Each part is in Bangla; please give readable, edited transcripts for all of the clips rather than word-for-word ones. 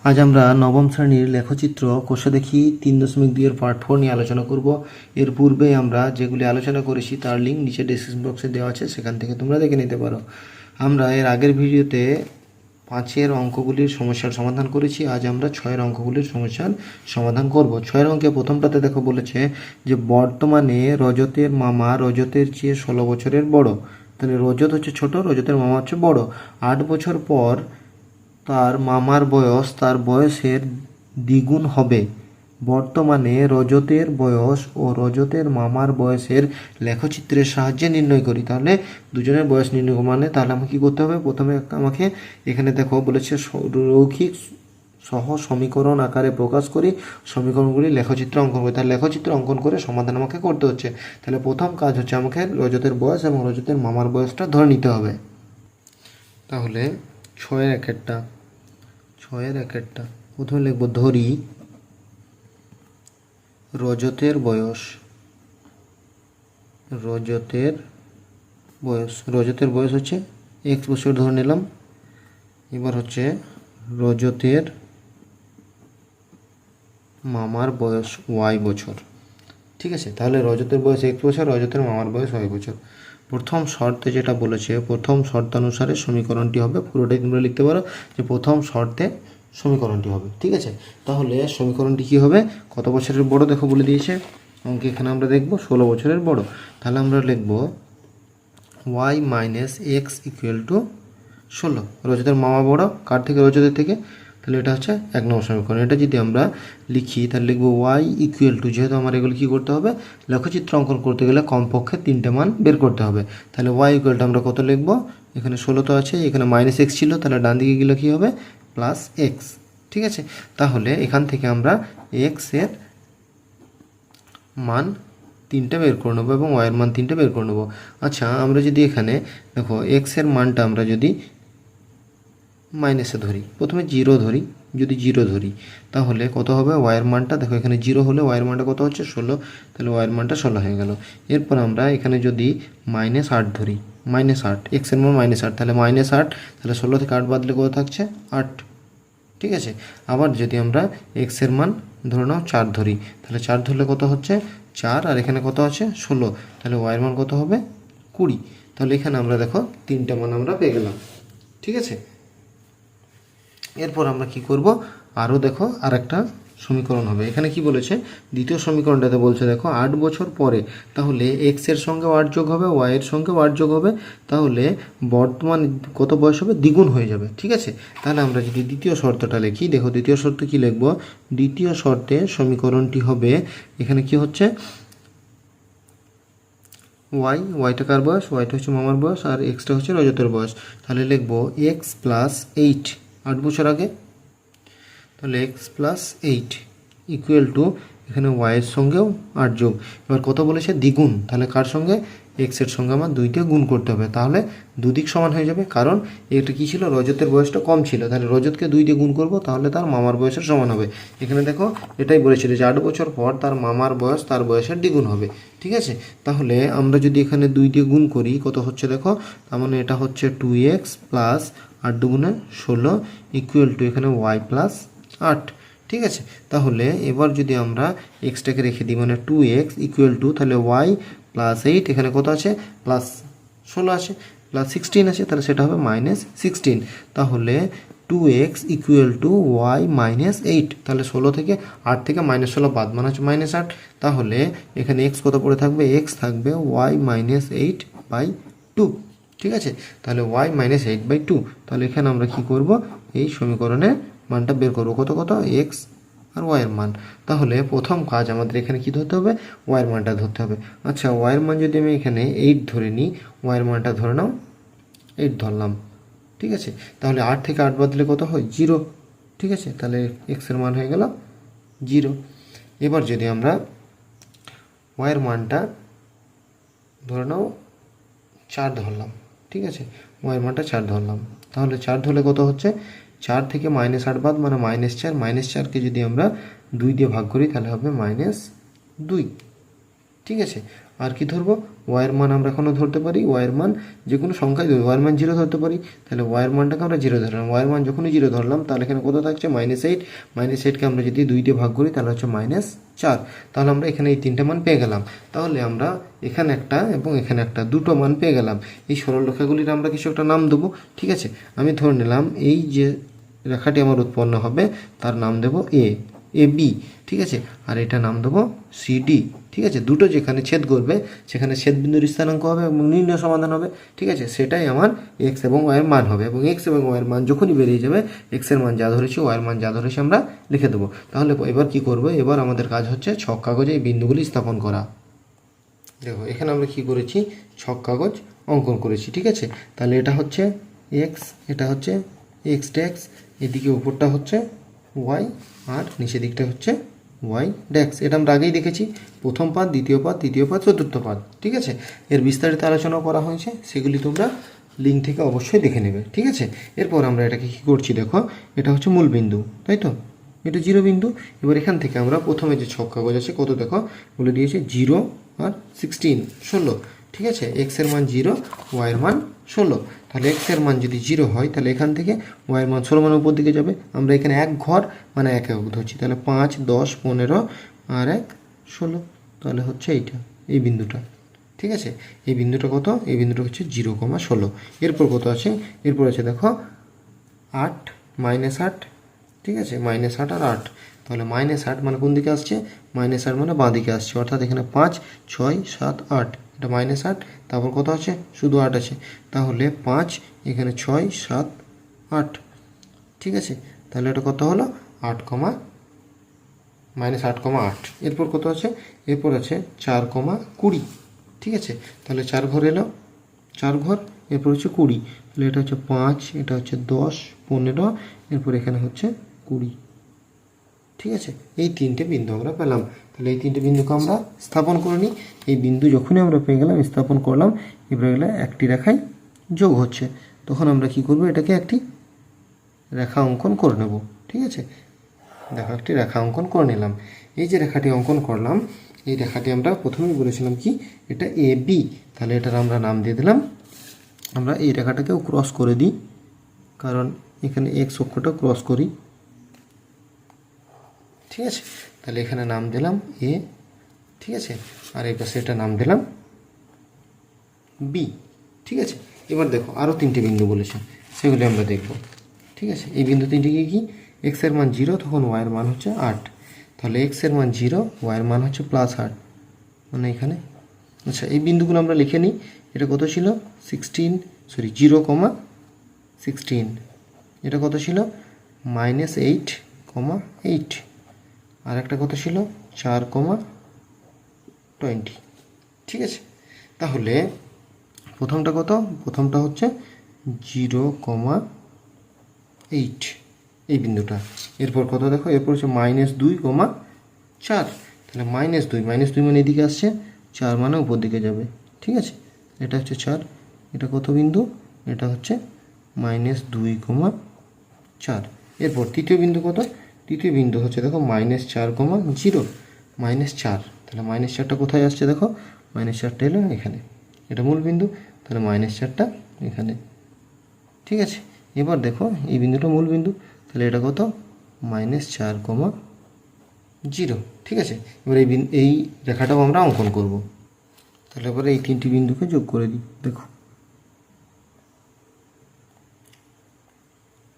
আজ আমরা নবম শ্রেণীর লেখচিত্র কোষে দেখি 3.2 এর পার্ট 4 নিয়ে আলোচনা করব। এর পূর্বে আমরা যেগুলি আলোচনা করেছি তার লিঙ্ক নিচে ডেসক্রিপশন বক্সে দেওয়া আছে, সেখান থেকে তোমরা দেখে নিতে পারো। আমরা এর আগের ভিডিওতে 5-এর অঙ্কগুলির সমস্যার সমাধান করেছি। আজ আমরা 6-এর অঙ্কগুলির সমস্যার সমাধান করব। 6-এর অঙ্কে প্রথমটাতে দেখো বলেছে যে বর্তমানে রজতের মামা রজতের চেয়ে 16 বছরের বড়। তাহলে রজত হচ্ছে ছোট, রজতের মামা হচ্ছে বড়। 8 বছর পর তার মামার বয়স তার বয়সের দ্বিগুণ হবে। বর্তমানে রজতের বয়স ও রজতের মামার বয়সের লেখচিত্রের সাহায্যে নির্ণয় করি। তাহলে দুজনের বয়স নির্ণয় মানে তাহলে আমাকে কী করতে হবে? প্রথমে আমাকে এখানে দেখো বলেছে রৈখিক সহ সমীকরণ আকারে প্রকাশ করি, সমীকরণগুলি লেখচিত্র অঙ্কন করি। তাহলে লেখচিত্র অঙ্কন করে সমাধান আমাকে করতে হচ্ছে। তাহলে প্রথম কাজ হচ্ছে আমাকে রজতের বয়স এবং রজতের মামার বয়সটা ধরে নিতে হবে। তাহলে 6-এর একেরটা প্রথমে লিখব ধরি রজতের বয়স। রজতের বয়স হচ্ছে x বছর ধরে নিলাম। এবার হচ্ছে রজতের মামার বয়স y বছর। ঠিক আছে, তাহলে রজতের বয়স x বছর, রজতের মামার বয়স y বছর। প্রথম শর্তে যেটা বলেছে, প্রথম শর্তানুসারে সমীকরণটি হবে, পুরোটাই তোমরা লিখতে পারো যে প্রথম শর্তে সমীকরণটি হবে। ঠিক আছে, তাহলে সমীকরণটি কী হবে? কত বছরের বড় দেখো বলে দিয়েছে অঙ্কে, এখানে আমরা দেখব 16 বছরের বড়। তাহলে আমরা লিখব y minus x equal two 16। রজতের মামা বড় কার থেকে? রজতের থেকে। তাহলে এটা হচ্ছে 1 নম্বর সমীকরণ। এটা যদি আমরা লিখি তাহলে লিখবো y ইকুয়াল টু, যেহেতু আমার এগুলো কী করতে হবে, লেখচিত্র অঙ্কন করতে গেলে কমপক্ষে 3টে মান বের করতে হবে। তাহলে y ইকুয়াল টু আমরা কত লিখবো? এখানে 16 তো আছে, এখানে মাইনাস এক্স ছিল, তাহলে ডান দিকে গেলে কী হবে? Plus x. ঠিক আছে, তাহলে এখান থেকে আমরা এক্সের মান 3টে বের করে নেবো এবং ওয়াইয়ের মান 3টে বের করে নেবো। আচ্ছা, আমরা যদি এখানে দেখো এক্সের মানটা আমরা যদি মাইনাসে ধরি, প্রথমে 0 ধরি, যদি 0 ধরি তাহলে কত হবে? ওয়াইয়ের মানটা দেখো এখানে 0 হলে ওয়াইয়ের মানটা কত হচ্ছে? 16। তাহলে ওয়াইয়ের মানটা 16 হয়ে গেল। এরপর আমরা এখানে যদি -8 ধরি, -8, এক্সের মান -8, তাহলে -8, তাহলে 16 থেকে 8 বাদলে কত থাকছে? 8। ঠিক আছে, আবার যদি আমরা এক্সের মান ধরে নাও 4 ধরি, তাহলে 4 ধরলে কত হচ্ছে? 4, আর এখানে কত আছে? 16। তাহলে ওয়াইয়ের মান কত হবে? 20। তাহলে এখানে আমরা দেখো 3টে মান আমরা পেয়ে গেলাম। ঠিক আছে, এরপর আমরা কি করব? আরও দেখো আরেকটা সমীকরণ হবে। এখানে কি বলেছে? দ্বিতীয় সমীকরণটাতে বলছে দেখো 8 বছর পরে, তাহলে এক্স এর সঙ্গে 8 যোগ হবে, ওয়াই এর সঙ্গে 8 যোগ হবে, তাহলে বর্তমান কত বয়স হবে? দ্বিগুণ হয়ে যাবে। ঠিক আছে, তাহলে আমরা যদি দ্বিতীয় শর্তটা লিখি, দেখো দ্বিতীয় শর্তে কি লিখব? দ্বিতীয় শর্তে সমীকরণটি হবে, এখানে কি হচ্ছে? ওয়াইটা কার বয়স? ওয়াইটা হচ্ছে মামার বয়স, আর এক্সটা হচ্ছে রজতের বয়স। তাহলে লিখব এক্স প্লাস 8, 8 বছর আগে, তাহলে এক্স প্লাস 8 ইকুয়াল টু, এখানে ওয়াইয়ের সঙ্গেও 8 যোগ, এবার কত বলেছে? দ্বিগুণ। তাহলে কার সঙ্গে? এক্সের সঙ্গে আমার 2তে গুণ করতে হবে, তাহলে দুদিক সমান হয়ে যাবে। কারণ এটা কী ছিল? রজতের বয়সটা কম ছিল, তাহলে রজতকে 2 দিয়ে গুণ করবো, তাহলে তার মামার বয়সের সমান হবে। এখানে দেখো এটাই বলেছিল যে 8 বছর পর তার মামার বয়স তার বয়সের দ্বিগুণ হবে। ঠিক আছে, তাহলে আমরা যদি এখানে 2 দিয়ে গুণ করি কত হচ্ছে দেখো, তার মানে এটা হচ্ছে 2x প্লাস 8 দুগুণে 16 ইকুয়াল টু, এখানে ওয়াই প্লাস 8। ঠিক আছে, তাহলে এবার যদি আমরা এক্সটাকে রেখে দিই, মানে 2x ইকুয়াল টু, তাহলে ওয়াই প্লাস 8, এখানে কত আছে? প্লাস 16 আছে, প্লাস 16 আছে, তাহলে সেটা হবে -16। তাহলে 2x ইকুয়াল টু ওয়াই -8, তাহলে 16 থেকে 8 থেকে -16 বাদ, মানে হচ্ছে -8। তাহলে এখানে x কত পড়ে থাকবে? x থাকবে ওয়াই -8/2। ঠিক আছে, তাহলে ওয়াই -8/2। তাহলে এখানে আমরা কি করব? এই সমীকরণে মানটা বের করবো, কত এক্স আর ওয়াইয়ের মান। তাহলে প্রথম কাজ আমাদের এখানে কি ধরতে হবে? ওয়াইয়ের মানটা ধরতে হবে। আচ্ছা, ওয়াইয়ের মান যদি আমি এখানে 8 ধরে নিই, ওয়াইয়ের মানটা ধরে নাও 8 ধরলাম। ঠিক আছে, তাহলে 8 থেকে 8 বাদলে কত হয়? 0। ঠিক আছে, তাহলে এক্সের মান হয়ে গেল 0। এবার যদি আমরা ওয়াইয়ের মানটা ধরে নাও 4 ধরলাম। ঠিক আছে, ওয়াইয়ের মানটা 4 ধরলাম, তাহলে 4 ধরলে কত হচ্ছে? 4 থেকে -8 বাদ, মানে -4। -4কে যদি আমরা 2 দিয়ে ভাগ করি তাহলে হবে -2। ঠিক আছে, আর কি ধরবো, ওয়াইয়ের মান আমরা এখনও ধরতে পারি, ওয়াইয়ের মান যে কোনো সংখ্যায় ধরবো, ওয়াইয়ের মান 0 ধরতে পারি। তাহলে ওয়াইয়ের মানটাকে আমরা 0 ধরলাম, ওয়াইয়ের মান যখনই 0 ধরলাম তাহলে এখানে কত থাকছে -8, -8কে আমরা যদি 2 দিয়ে ভাগ করি তাহলে হচ্ছে -4। তাহলে আমরা এখানে এই 3টে মান পেয়ে গেলাম। তাহলে আমরা এখানে একটা এবং এখানে একটা, দুটো মান পেয়ে গেলাম। এই সরল রেখাগুলির আমরা কিছু একটা নাম দেবো। ঠিক আছে, আমি ধরে নিলাম এই যে রেখাটি আমার উৎপন্ন হবে তার নাম দেব এ বি। ঠিক আছে, আর এটা নাম দেবো সিডি। ঠিক আছে, দুটো যেখানে ছেদ করবে সেখানে ছেদবিন্দুর স্থানাঙ্ক হবে এবং নির্ণয় সমাধান হবে। ঠিক আছে, সেটাই আমার এক্স এবং ওয়াইয়ের মান হবে, এবং এক্স এবং ওয়াইয়ের মান যখনই বেরিয়ে যাবে এক্সের মান যা ধরেছি ওয়াইয়ের মান যা ধরেছি আমরা লিখে দেবো। তাহলে এবার কি করব, এবার আমাদের কাজ হচ্ছে ছক কাগজে এই বিন্দুগুলি স্থাপন করা। দেখো এখানে আমরা কি করেছি, ছক কাগজ অঙ্কন করেছি। ঠিক আছে, তাহলে এটা হচ্ছে এক্স, এটা হচ্ছে এক্স ড্যাক্স, এদিকে উপরটা হচ্ছে ওয়াই আর নিচের দিকটা হচ্ছে ওয়াই ড্যাক্স। এটা আমরা আগেই দেখেছি, প্রথম পাদ, দ্বিতীয় পাদ, তৃতীয় পাদ, চতুর্থ পাদ। ঠিক আছে, এর বিস্তারিত আলোচনা করা হয়েছে, সেগুলি তোমরা লিঙ্ক থেকে অবশ্যই দেখে নেবে। ঠিক আছে, এরপর আমরা এটাকে কী করছি, দেখো এটা হচ্ছে মূল বিন্দু, তাই তো, এটা 0 বিন্দু। এবার এখান থেকে আমরা প্রথমে যে ছক কাগজ আছে কত দেখো বলে দিয়েছে 0 আর 16 ঠিক আছে, এক্সের মান 0, ওয়াইয়ের মান 16। তাহলে এক্সের মান যদি 0 হয় তাহলে এখান থেকে ওয়াইয়ের মান 16 মানের উপর দিকে যাবে। আমরা এখানে এক ঘর মানে এক একক ধরছি, তাহলে 5, 10, 15 আর 1, 16। তাহলে হচ্ছে এইটা, এই বিন্দুটা। ঠিক আছে, এই বিন্দুটা কত, এই বিন্দুটা হচ্ছে 0,16। এরপর কত আছে, এরপর আছে দেখো 8, -8। ঠিক আছে, -8 আর 8। তাহলে -8 মানে কোন দিকে আসছে, -8 মানে বাঁ দিকে আসছে, অর্থাৎ এখানে 5, 6, 7, 8, এটা -8, তারপর কত আছে, শুধু 8 আছে। তাহলে 5, এখানে 6, 7, 8। ঠিক আছে, তাহলে এটা কত হলো 8, -8,8। এরপর কত আছে, এরপর আছে 4,20। ঠিক আছে, তাহলে 4 ঘর এলো, 4 ঘর, এরপর হচ্ছে 20। তাহলে এটা হচ্ছে 5, এটা হচ্ছে 10, 15, এরপর এখানে হচ্ছে 20। ঠিক আছে, এই 3টে বিন্দু আমরা পেলাম। তাহলে এই 3টে বিন্দুকে আমরা স্থাপন করে নিই। এই বিন্দু যখনই আমরা পেয়ে গেলাম, স্থাপন করলাম, এবারে গেলে একটি রেখায় যোগ হচ্ছে, তখন আমরা কি করব, এটাকে একটি রেখা অঙ্কন করে নেব। ঠিক আছে, দেখো একটি রেখা অঙ্কন করে নিলাম। এই যে রেখাটি অঙ্কন করলাম, এই রেখাটি আমরা প্রথমেই বলেছিলাম কি, এটা এ বি। তাহলে এটার আমরা নাম দিয়ে দিলাম, আমরা এই রেখাটাকেও ক্রস করে দিই, কারণ এখানে এক্স অক্ষটা ক্রস করি। ঠিক আছে, তাহলে এখানে নাম দিলাম এ। ঠিক আছে, আর এই পাশে এটা নাম দিলাম বি। ঠিক আছে, এবার দেখো আরও 3টে বিন্দু বলেছে, সেগুলি আমরা দেখব। ঠিক আছে, এই বিন্দু 3টে কি, এক্সের মান 0, তখন ওয়াইয়ের মান হচ্ছে 8। তাহলে এক্সের মান 0, ওয়াইয়ের মান হচ্ছে +8, মানে এখানে। আচ্ছা, এই বিন্দুগুলো আমরা লিখে নিই। এটা কত ছিল, 0,16। এটা কত ছিল, -8,8। আর একটা কত ছিল 4,20। ঠিক আছে, তাহলে প্রথমটা কত, প্রথমটা হচ্ছে 0,8, এই বিন্দুটা। এরপর কত দেখো, এরপর হচ্ছে -2,4। তাহলে -2 মানে এদিকে আসছে, 4 মানে উপর দিকে যাবে। ঠিক আছে, এটা হচ্ছে 4, এটা কত বিন্দু, এটা হচ্ছে -2,4। এরপর তৃতীয় বিন্দু কত, তৃতীয় বিন্দু হচ্ছে দেখো -4,0, -4। তাহলে -4টা কোথায় আসছে দেখো, -4টা এলো এখানে, এটা মূল বিন্দু, তাহলে -4টা এখানে। ঠিক আছে, এবার দেখো এই বিন্দুটা মূল বিন্দু, তাহলে এটা কত, -4,0। ঠিক আছে, এবার এই রেখাটাও আমরা অঙ্কন করব। তাহলে এবারে এই 3টি বিন্দুকে যোগ করে দিই, দেখো।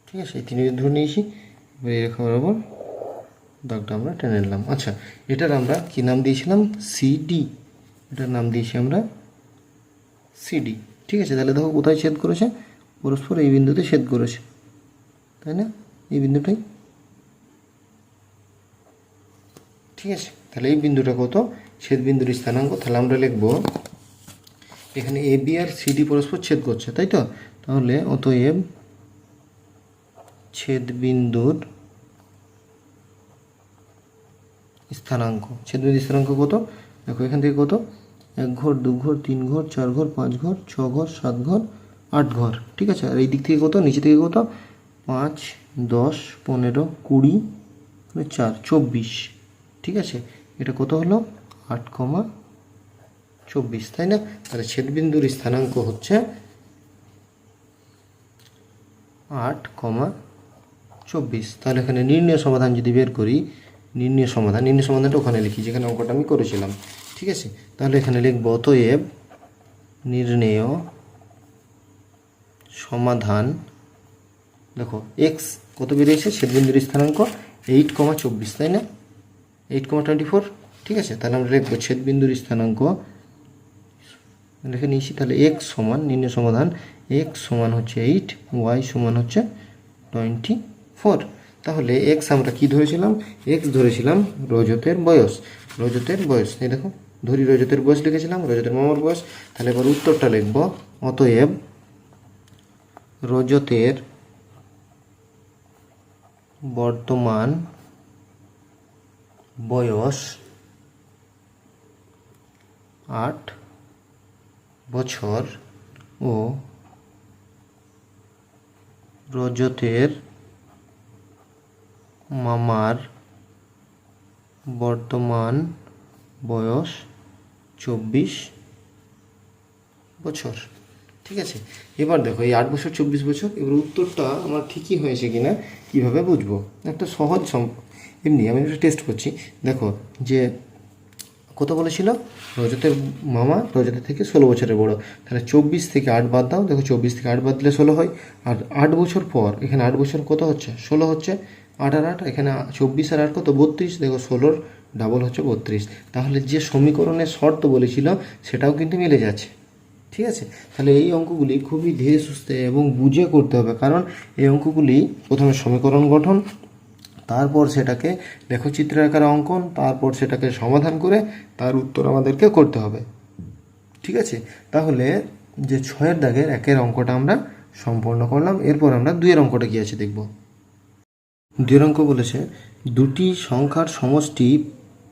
ঠিক আছে, এই 3 বিন্দু ধরে নিয়েছি, এবার এই রেখা বরাবর দাগটা আমরা টেনে নিলাম। আচ্ছা, এটার আমরা কি নাম দিয়েছিলাম, সিডি। এটার নাম দিয়েছি আমরা সিডি। ঠিক আছে, তাহলে দেখো কোথায় ছেদ করেছে, পরস্পর এই বিন্দুতে ছেদ করেছে, তাই না, এই বিন্দুটাই। ঠিক আছে, তাহলে এই বিন্দুটা কত, ছেদ বিন্দুর স্থানাঙ্ক। তাহলে আমরা লিখব, এখানে এ বি আর সিডি পরস্পর ছেদ করছে, তাই তো। তাহলে অতএব ছেদ বিন্দুর স্থানাঙ্ক, ছেদ বিন্দুর স্থানাঙ্ক কত দেখো, এখান থেকে কত, 1 ঘর, 2 ঘর, 3 ঘর, 4 ঘর, 5 ঘর, 6 ঘর, 7 ঘর, 8 ঘর। ঠিক আছে, আর এই দিক থেকে কত, নিচে থেকে কত, 5, 10, 15, 20, 4, 24। ঠিক আছে, এটা কত হলো, 8,24। 24, তাই না? তাহলে ছেদবিন্দুর স্থানাঙ্ক হচ্ছে 8,24। তাহলে এখানে নির্ণয় সমাধান যদি বের করি, নির্ণয় সমাধানটা ওখানে লিখি যেখানে অঙ্কটা আমি করেছিলাম। ঠিক আছে, তাহলে এখানে লিখব অতএব নির্ণেয় সমাধান। দেখো এক্স কত বেরিয়েছে, ছেদবিন্দুর স্থানাঙ্ক 8,24, তাই না? 8,24। ঠিক আছে, তাহলে আমরা লিখবো ছেদবিন্দুর স্থানাঙ্ক লিখে নিয়েছি। তাহলে এক্স সমান, নির্ণয় সমাধান এক্স সমান হচ্ছে 8, ওয়াই সমান হচ্ছে 24। তাহলে এক্স আমরা কি ধরেছিলাম, এক্স ধরেছিলাম রজতের বয়স। এই দেখো ধরি রজতের বয়স লিখেছিলাম, রজতের মামার বয়স। তাহলে এবার উত্তরটা লিখব অতএব রজতের বর্তমান বয়স 8 বছর ও রজতের মামার বর্তমান বয়স 24 বছর। ঠিক আছে, এবার দেখো এই 8 বছর 24 বছর, এবার উত্তরটা আমার ঠিকই হয়েছে কিনা কিভাবে বুঝবো? একটা সহজ এমনি আমি একটা টেস্ট করছি। দেখো যে কত বলেছিল, রজতের মামা রজতের থেকে 16 বছরের বড়। তাহলে 24 থেকে 8 বাদ দাও, দেখো 24 থেকে 8 বাদ দিলে 16 হয়। আর 8 বছর পর এখানে 8 বছর কত হচ্ছে, 16 হচ্ছে। 8 আর 8 এখানে 24 আর 8 কত, 32। দেখো 16-র ডাবল হচ্ছে 32। তাহলে যে সমীকরণের শর্ত বলেছিল সেটাও কিন্তু মিলে যাচ্ছে। ঠিক আছে, তাহলে এই অঙ্কগুলি খুবই ধীরে সুস্থে এবং বুঝে করতে হবে, কারণ এই অঙ্কগুলি প্রথমে সমীকরণ গঠন, তারপর সেটাকে লেখচিত্র আকারে অঙ্কন, তারপর সেটাকে সমাধান করে তার উত্তর আমাদেরকে করতে হবে। ঠিক আছে, তাহলে যে 6-এর দাগের 1-এর অঙ্কটা আমরা সম্পন্ন করলাম। এরপর আমরা 2-এর অঙ্কটা কী আছে দেখব। 2-এর অঙ্ক বলেছে দুটি সংখ্যার সমষ্টি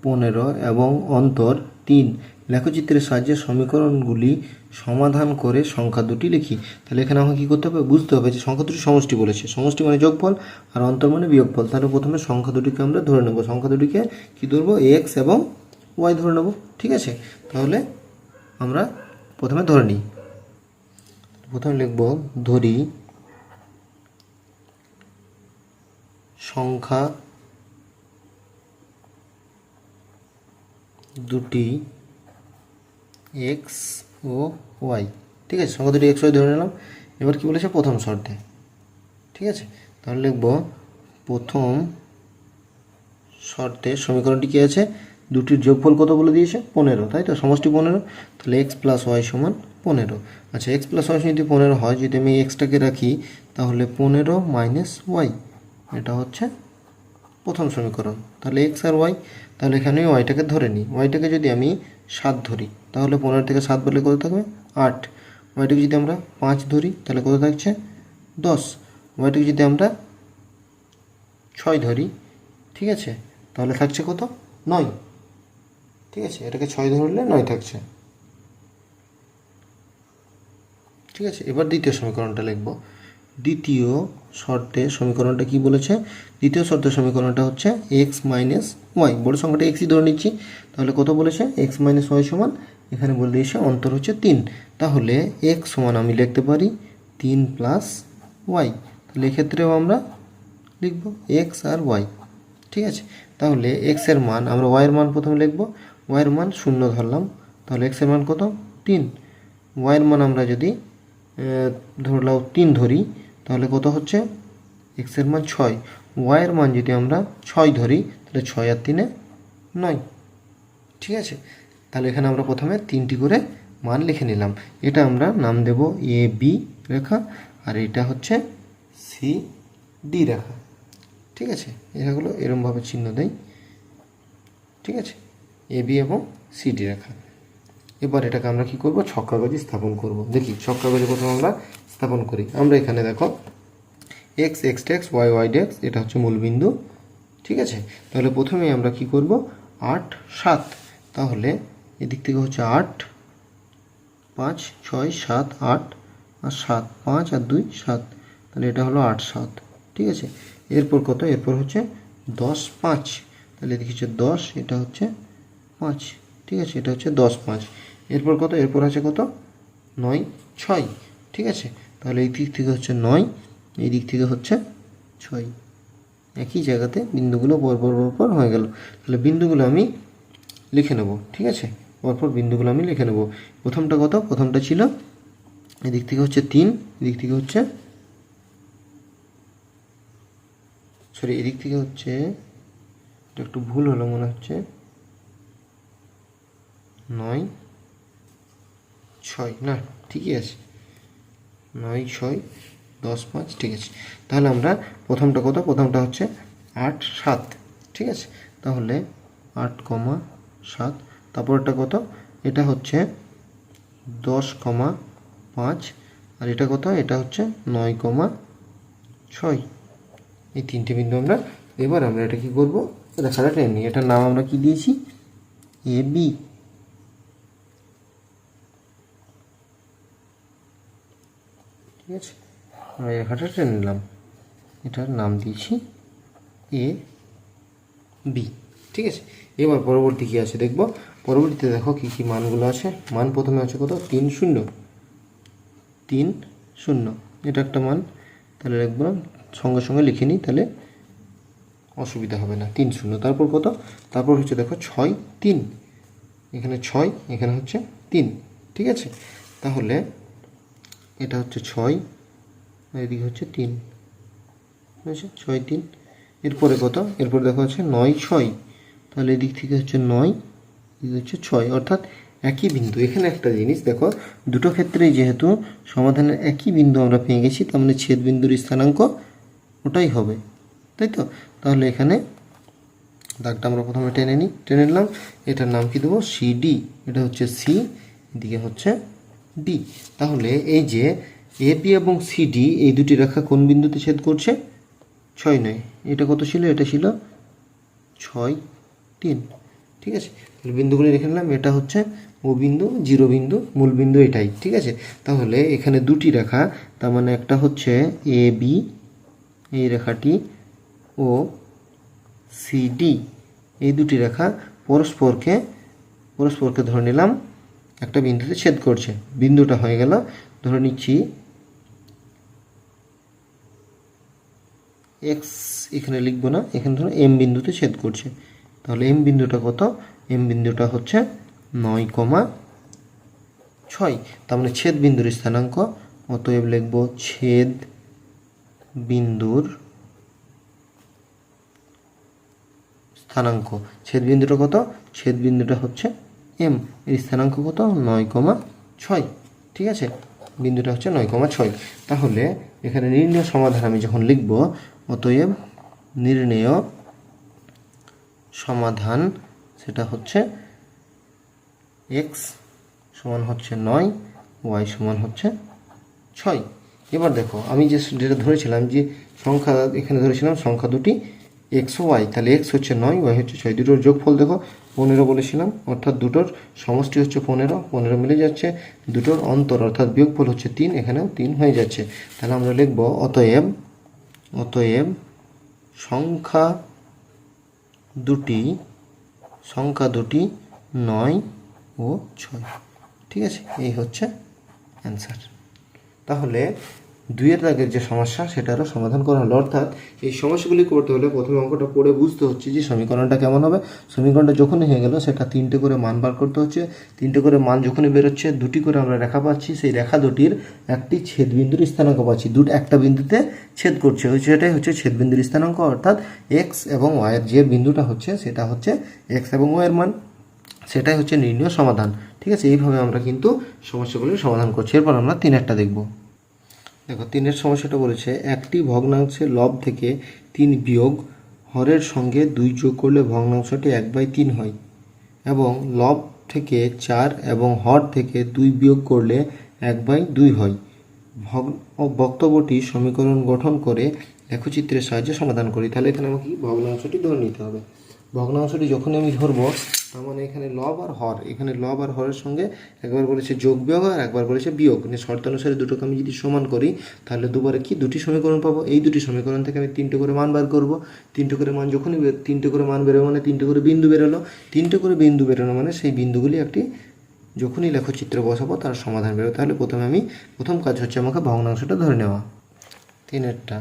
15 এবং অন্তর 3, লেখচিত্রের সাহায্যে সমীকরণগুলি সমাধান করে সংখ্যা দুটি লিখি। তাহলে এখানে আমাকে কী করতে হবে, বুঝতে হবে যে সংখ্যা দুটি সমষ্টি বলেছে, সমষ্টি মানে যোগফল আর অন্তর মানে বিয়োগফল। তাহলে প্রথমে সংখ্যা দুটিকে আমরা ধরে নেব, সংখ্যা দুটিকে কী ধরবো, এক্স এবং ওয়াই ধরে নেব। ঠিক আছে, তাহলে আমরা প্রথমে ধরে নিই। প্রথমে লিখব ধরি সংখ্যা দুটি এক্স ও ওয়াই। ঠিক আছে, সংখ্যা দুটি এক্স ওয়াই ধরে নিলাম। এবার কি বলেছে, প্রথম শর্তে। ঠিক আছে, তাহলে লিখব প্রথম শর্তে সমীকরণটি কী আছে, দুটির যোগফল কত বলে দিয়েছে, 15, তাই তো, সমষ্টি 15। তাহলে এক্স প্লাস ওয়াই সমান 15। আচ্ছা, এক্স প্লাস ওয়াই যদি 15 হয়, যদি আমি এক্সটাকে রাখি তাহলে 15 মাইনাস ওয়াই, এটা হচ্ছে প্রথম সমীকরণ। তাহলে এক্স আর ওয়াই, তাহলে এখানে ওয়াইটাকে ধরে নিই। ওয়াইটাকে যদি আমি 7 ধরি তাহলে 15 থেকে 7 বললে কত থাকবে, 8। ওয়াইটাকে যদি আমরা 5 ধরি তাহলে কত থাকছে, 10। ওয়াইটাকে যদি আমরা 6 ধরি, ঠিক আছে, তাহলে থাকছে কত, 9। ঠিক আছে, এটাকে 6 ধরলে 9 থাকছে। ঠিক আছে, এবার দ্বিতীয় সমীকরণটা লিখব। দ্বিতীয় শর্তে সমীকরণটা কি বলেছে, দ্বিতীয় শর্তের সমীকরণটা হচ্ছে এক্স মাইনাস ওয়াই, বড় সংখ্যাটা এক্সই ধরে নিচ্ছি। তাহলে কত বলেছে, এক্স মাইনাস ওয়াই সমান, এখানে বলে দিয়েছে অন্তর হচ্ছে 3। তাহলে এক্স সমান আমি লিখতে পারি 3 প্লাস ওয়াই। তাহলে এক্ষেত্রেও আমরা লিখব এক্স আর ওয়াই। ঠিক আছে, তাহলে এক্সের মান আমরা ওয়াইয়ের মান প্রথমে লিখব। ওয়াইয়ের মান 0 ধরলাম, তাহলে এক্সের মান কত, 3। ওয়াইয়ের মান আমরা যদি ধরলাম 3 ধরি তাহলে কত হচ্ছে, এক্সের মান 6। ওয়াইয়ের মান যদি আমরা 6 ধরি তাহলে 6 আর 3 9। ঠিক আছে, তাহলে এখানে আমরা প্রথমে 3টি করে মান লিখে নিলাম। এটা আমরা নাম দেব এ বি রেখা, আর এটা হচ্ছে সি ডি রেখা। ঠিক আছে, এগুলো এরমভাবে চিহ্ন দেয়। ঠিক আছে, এ বি এবং সি ডি রেখা। এবার এটাকে আমরা কি করব, ছক কাগজে স্থাপন করব। দেখি ছক কাগজে প্রথমে আমরা স্থাপন করি। আমরা এখানে দেখো X X X Y Y ডেক্স, এটা হচ্ছে মূলবিন্দু। ঠিক আছে, তাহলে প্রথমেই আমরা কি করব, 8 7। তাহলে এদিক থেকে হচ্ছে 8 5 6 7 8 আর 7, 5 আর 2 7, তাহলে এটা হলো 8 7। ঠিক আছে, এরপর কত, এরপর হচ্ছে 10 5। তাহলে এদিকে হচ্ছে 10, এটা হচ্ছে 5। ঠিক আছে, এটা হচ্ছে 10 5। এরপর কত, এরপর আছে কত 9 6, ঠিক আছে। তাহলে এই দিক থেকে হচ্ছে 9, এই দিক থেকে হচ্ছে 6, একই জায়গাতে বিন্দুগুলো পরপর হয়ে গেল। তাহলে বিন্দুগুলো আমি লিখে নেব, ঠিক আছে, পরপর বিন্দুগুলো আমি লিখে নেব। প্রথমটা কত, প্রথমটা ছিল এদিক থেকে হচ্ছে 3, এদিক থেকে হচ্ছে এদিক থেকে হচ্ছে, এটা একটু ভুল হলো মনে হচ্ছে, 9 6, না ঠিকই আছে, 9 6 10 5, ঠিক আছে। তাহলে আমরা প্রথমটা কত, প্রথমটা হচ্ছে 8 7, ঠিক আছে। তাহলে 8, 7, তারপরটা কত, এটা হচ্ছে 10, 5, আর এটা কত, এটা হচ্ছে 9, 6। এই তিনটে বিন্দু আমরা, এবার আমরা এটা কি করব, রেখাটা টেনে নিই। এটার নাম আমরা কি দিয়েছি, এ বি, ঠিক আছে। আমরা এই রেখাটা টেনে নিলাম, এটার নাম দিয়েছি এ বি, ঠিক আছে। এবার পরবর্তী কী আছে দেখব। পরবর্তীতে দেখো কী কী মানগুলো আছে। মান প্রথমে আছে কত, 3 0, 3 0, এটা একটা মান। তাহলে লিখবো, সঙ্গে সঙ্গে লিখে নিই, তাহলে অসুবিধা হবে না। 3 0, তারপর কত, তারপর হচ্ছে দেখো 6 3, এখানে 6, এখানে হচ্ছে 3, ঠিক আছে। তাহলে এটা হচ্ছে 6, আর এদিকে হচ্ছে 3, ঠিক আছে, 6 3। এরপরে কত, এরপরে দেখো হচ্ছে 9 6, তাহলে এদিক থেকে হচ্ছে 9, এদিকে হচ্ছে 6, অর্থাৎ একই বিন্দু। এখানে একটা জিনিস দেখো, দুটো ক্ষেত্রেই যেহেতু সমাধানের একই বিন্দু আমরা পেয়ে গেছি, তার মানে ছেদ বিন্দুর স্থানাঙ্ক ওটাই হবে, তাই তো। তাহলে এখানে দাগটা আমরা প্রথমে টেনে নিই, টেনে নিলাম। এটার নাম কি দেবো, সিডি, এটা হচ্ছে সি, এদিকে হচ্ছে ডি। তাহলে এই যে এবি এবং সিডি এই দুটি রেখা কোন বিন্দুতে ছেদ করছে, 6 9, এটা কত ছিল, এটা ছিল 6 3, ঠিক আছে। তাহলে বিন্দুগুলি রেখে নিলাম, এটা হচ্ছে ও বিন্দু, জিরো বিন্দু, মূল বিন্দু এটাই, ঠিক আছে। তাহলে এখানে দুটি রেখা, তার মানে একটা হচ্ছে এ বি, এই রেখাটি, ও সিডি, এই দুটি রেখা পরস্পরকে ধরে নিলাম একটা বিন্দুতে ছেদ করছে। বিন্দুটা হয়ে গেল, ধরে নিচ্ছি এক্স, এখানে লিখবো না, এখানে ধরো এম বিন্দুতে ছেদ করছে। তাহলে এম বিন্দুটা কত, এম বিন্দুটা হচ্ছে 9, 6, তার মানে ছেদ বিন্দুর স্থানাঙ্ক। অতএব লিখবো ছেদ বিন্দুর স্থানাঙ্ক। ছেদ বিন্দুটা কত, ছেদ বিন্দুটা হচ্ছে এম, এর স্থানাঙ্ক কত, 9, 6, ঠিক আছে। বিন্দুটা হচ্ছে 9, 6। তাহলে এখানে নির্ণেয় সমাধান আমি যখন লিখব, অতএব নির্ণেয় সমাধান, সেটা হচ্ছে এক্স সমান হচ্ছে 9, ওয়াই সমান হচ্ছে 6। এবার দেখো আমি যেটা ধরেছিলাম, যে সংখ্যা এখানে ধরেছিলাম সংখ্যা দুটি এক্স ও ওয়াই, তাহলে এক্স হচ্ছে 9, ওয়াই হচ্ছে 6, দুটোর যোগফল দেখো 15 বলেছিলাম, অর্থাৎ দুটোর সমষ্টি হচ্ছে 15 মিলে যাচ্ছে। দুটোর অন্তর অর্থাৎ বিয়োগফল হচ্ছে 3, এখানেও 3 হয়ে যাচ্ছে। তাহলে আমরা লিখব অতএব সংখ্যা দুটি 9 ও 6, ঠিক আছে। এই হচ্ছে অ্যান্সার। তাহলে 2-এর দাগের যে সমস্যা, সেটারও সমাধান করা হলো। অর্থাৎ এই সমস্যাগুলি করতে হলে প্রথমে অঙ্কটা পড়ে বুঝতে হচ্ছে যে সমীকরণটা কেমন হবে। সমীকরণটা যখনই হয়ে গেল, সেটা 3টে করে মান বার করতে হচ্ছে। 3টে করে মান যখনই বেরোচ্ছে, দুটি করে আমরা রেখা পাচ্ছি, সেই রেখা দুটির একটি ছেদবিন্দুর স্থানাঙ্ক পাচ্ছি, একটা বিন্দুতে ছেদ করছে, সেটাই হচ্ছে ছেদবিন্দুর স্থানাঙ্ক। অর্থাৎ এক্স এবং ওয়াইয়ের যে বিন্দুটা হচ্ছে, সেটা হচ্ছে এক্স এবং ওয়াইয়ের মান, সেটাই হচ্ছে নির্ণেয় সমাধান, ঠিক আছে। এইভাবে আমরা কিন্তু সমস্যাগুলির সমাধান করছি। এরপর আমরা 3-এরটা দেখব। দেখো 3-এর সমস্যাটা বলেছে, একটি ভগ্নাংশের লব থেকে 3 বিয়োগ হরের সঙ্গে 2 যোগ করলে ভগ্নাংশটি 1/3 হয়, এবং লব থেকে 4 এবং হর থেকে 2 বিয়োগ করলে 1/2 হয়। বক্তব্যটি সমীকরণ গঠন করে লেখচিত্রের সাহায্যে সমাধান করি। তাহলে এখানে আমাকে ভগ্নাংশটি ধরে নিতে হবে। ভগ্নাংশটি যখনই আমি ধরবো, তার মানে এখানে লব আর হর, এখানে লব আর হরের সঙ্গে একবার বলেছে যোগ বিয়োগ আর একবার বলেছে বিয়োগ, মানে শর্ত অনুসারে দুটোকে আমি যদি সমান করি, তাহলে দুবারে কি দুটি সমীকরণ পাবো। এই দুটি সমীকরণ থেকে আমি 3টে করে মান বার করবো। 3টে করে মান যখনই 3টে করে মান বেরোবে, মানে 3টে করে বিন্দু বেরোলো। 3টে করে বিন্দু বেরোনো মানে সেই বিন্দুগুলি একটি যখনই লেখচিত্র বসাবো তার সমাধান বেরোবে। তাহলে প্রথমে আমি প্রথম কাজ হচ্ছে আমাকে ভগ্নাংশটা ধরে নেওয়া। 3-এরটা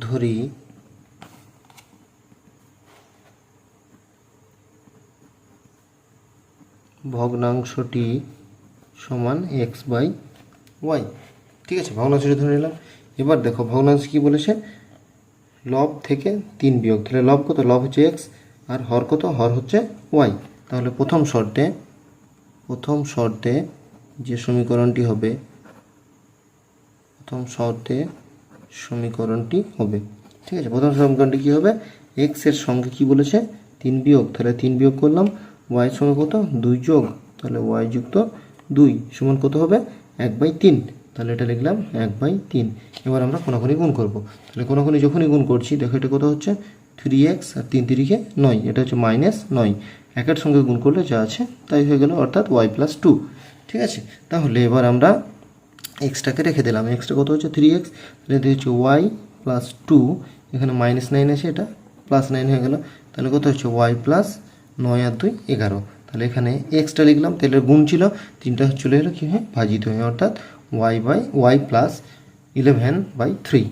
ধরি ভগ্নাংশটি সমান x/y। ঠিক আছে, ভগ্নাংশটি ধরে নিলাম। এবার দেখো ভগ্নাংশ কি বলেছে, লব থেকে 3 বিয়োগ। তাহলে লব কত, লব হচ্ছে x, আর হর কত, হর হচ্ছে y। তাহলে প্রথম শর্তে যে সমীকরণটি হবে, ঠিক আছে, প্রথম সমীকরণটি কী হবে, x এর সঙ্গে কি বলেছে 3 বিয়োগ। তাহলে 3 বিয়োগ করলাম, y এর সঙ্গে কত 2 যোগ, তাহলে y যুক্ত 2 সমান কত হবে 1/3। তাহলে এটা লিখলাম 1/3। এবার আমরা কোনাকুনি গুণ করব। তাহলে কোনাকুনি যখনই গুণ করছি দেখো এটা কত হচ্ছে 3x, আর 3 3 9, এটা হচ্ছে -9। একের সঙ্গে গুণ করলে যা আছে তাই হয়ে গেল, অর্থাৎ y+2। ঠিক আছে, তাহলে এবার আমরা এক্সটাকে রেখে দিলাম। এক্সটা কত হচ্ছে 3x, তাহলে এটা হচ্ছে y+2, এখানে -9 আছে, এটা +9 হয়ে গেল। তাহলে কত হচ্ছে y+9 আর 2 11। তাহলে এখানে এক্সটা লিখলাম, তাহলে গুণ ছিল, 3টা চলে এলো কী হয় ভাজিত হয়ে, অর্থাৎ y+11/3।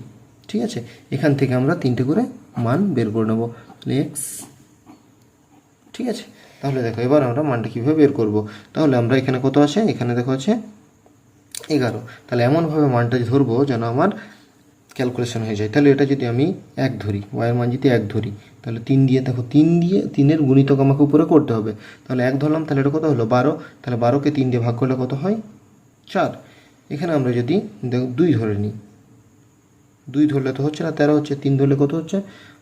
ঠিক আছে, এখান থেকে আমরা 3টে করে মান বের করে নেব। তাহলে এক্স, ঠিক আছে। তাহলে দেখো এবার আমরা মানটা কীভাবে বের করব। তাহলে আমরা এখানে কত আছে, এখানে দেখো আছে 11। তাহলে এমনভাবে মানটা ধরবো যেন আমার ক্যালকুলেশন হয়ে যায়। তাহলে এটা যদি আমি 1 ধরি, ওয়াইয়ের মান যদি 1 ধরি, তাহলে 3 দিয়ে দেখো 3-এর গুণিতক আমাকে উপরে করতে হবে। তাহলে 1 ধরলাম, তাহলে এটা কত হলো 12। তাহলে 12কে 3 দিয়ে ভাগ করলে কত হয় 4। এখানে আমরা যদি দেখো 2 ধরে নিই, 2 ধরলে তো হচ্ছে না, 13 হচ্ছে। 3 ধরলে কত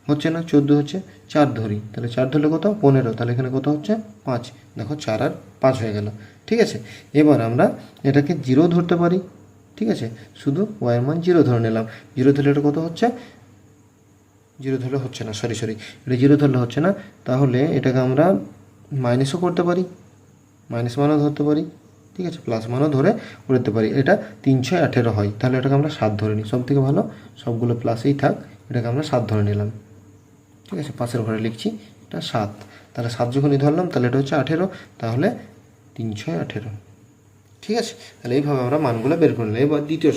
হচ্ছে না 14 হচ্ছে। 4 ধরি, তাহলে 4 ধরলে কত 15। তাহলে এখানে কত হচ্ছে 5। দেখো 4 আর 5 হয়ে গেল। ঠিক আছে, এবার আমরা এটাকে 0 ধরতে পারি। ঠিক আছে, শুধু ওয়াইয়ের মান 0 ধরে নিলাম। 0 ধরলে এটা কত হচ্ছে, 0 ধরলে হচ্ছে না, সরি এটা 0 ধরলে হচ্ছে না। তাহলে এটাকে আমরা মাইনাসও করতে পারি, মাইনাস মানও ধরতে পারি। ঠিক আছে, প্লাস মানও ধরে উড়তে পারি। এটা 3 6 18 হয়, তাহলে এটাকে আমরা 7 ধরে নিই। সব থেকে ভালো সবগুলো প্লাসেই থাক, এটাকে আমরা 7 ধরে নিলাম। ঠিক আছে, পাশের ঘরে লিখছি এটা 7। তাহলে 7 যখনই ধরলাম তাহলে এটা হচ্ছে 18, তাহলে 3 6 18। ঠিক আছে, তাহলে এইভাবে আমরা মানগুলো বের করে নিলাম। এবার দ্বিতীয়